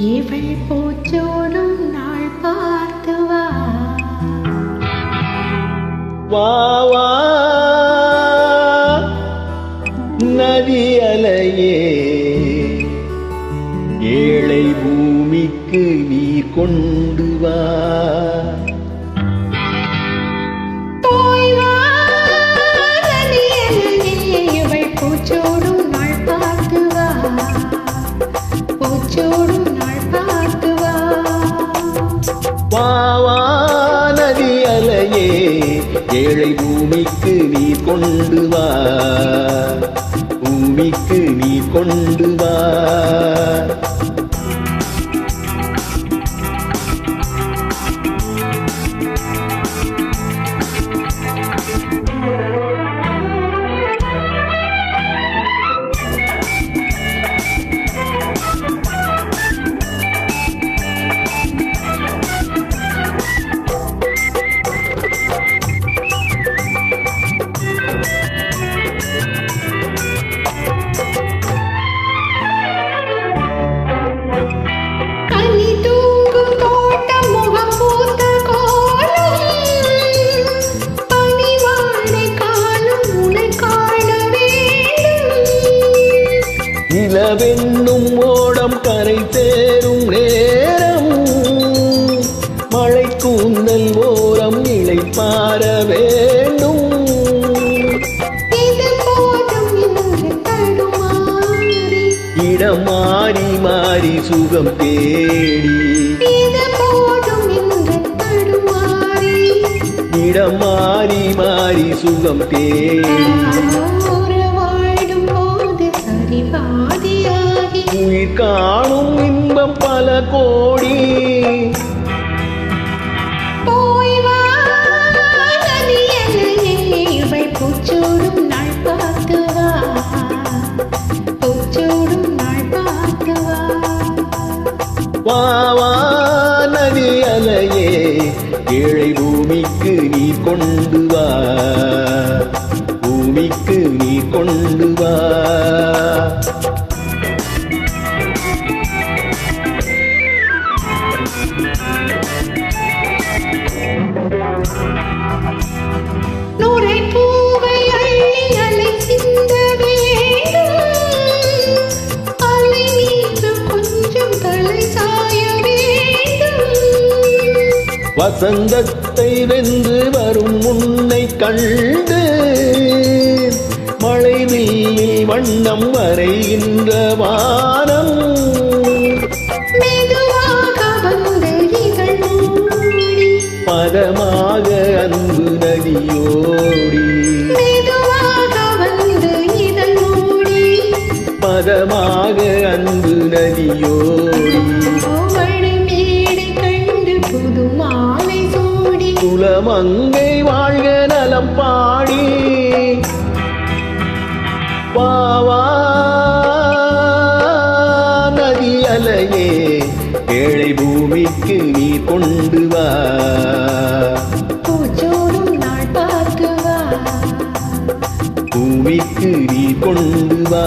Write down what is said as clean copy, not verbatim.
இவள் பூச்சோடும் நாள் பார்த்து வா வா வா நதி அலையே ஏழை பூமிக்கு நீர் கொண்டு வா பூச்சோடும் நாள் பார்த்து வா பூச்சோடும் நாள் பார்த்து வா வா வா நதி அலையே ஏழை பூமிக்கு நீர் கொண்டு வா பூமிக்கு நீர் கொண்டு வா நிலவென்னும் ஓடம் கரை சேரும் நேரம் மழை கூந்தல் ஓரம் இளைப்பார வேண்டும் இடம் மாறி மாறி சுகம் தேடி இடம் மாறி மாறி சுகம் தேடி உயிர் காணும் இன்பம் பல கோடி பூச்சோடும் நாள் பார்த்து வா பூச்சோடும் நாள் பார்த்து வா வா வா நதி அலையே ஏழை பூமிக்கு நீர் கொண்டு வா பூமிக்கு நீர் கொண்டு வா நூரை பூவை அள்ளி அலை சிந்த வேண்டும் அலை மீது கொஞ்சம் தலை சாய வேண்டும் வசந்தத்தை வென்று வரும் முன்னை கண்டு மழை நீரில் வண்ணம் வரைகின்ற வானம் மெதுவாக வந்து இதழ் மூடி பதமாக அன்பு நதியோடி மெதுவாக வந்து இதழ் மூடி பதமாக அன்பு நதியோடி மழை மேடை கண்டு புது மாலை சூடி குலமங்கை வாழ்க நலம் பாடி வா வா நதி அலையே ஏழை பூமிக்கு நீ கொண்டு வா பூச்சோடும் நாள் பார்த்து வா பூமிக்கு நீ கொண்டு வா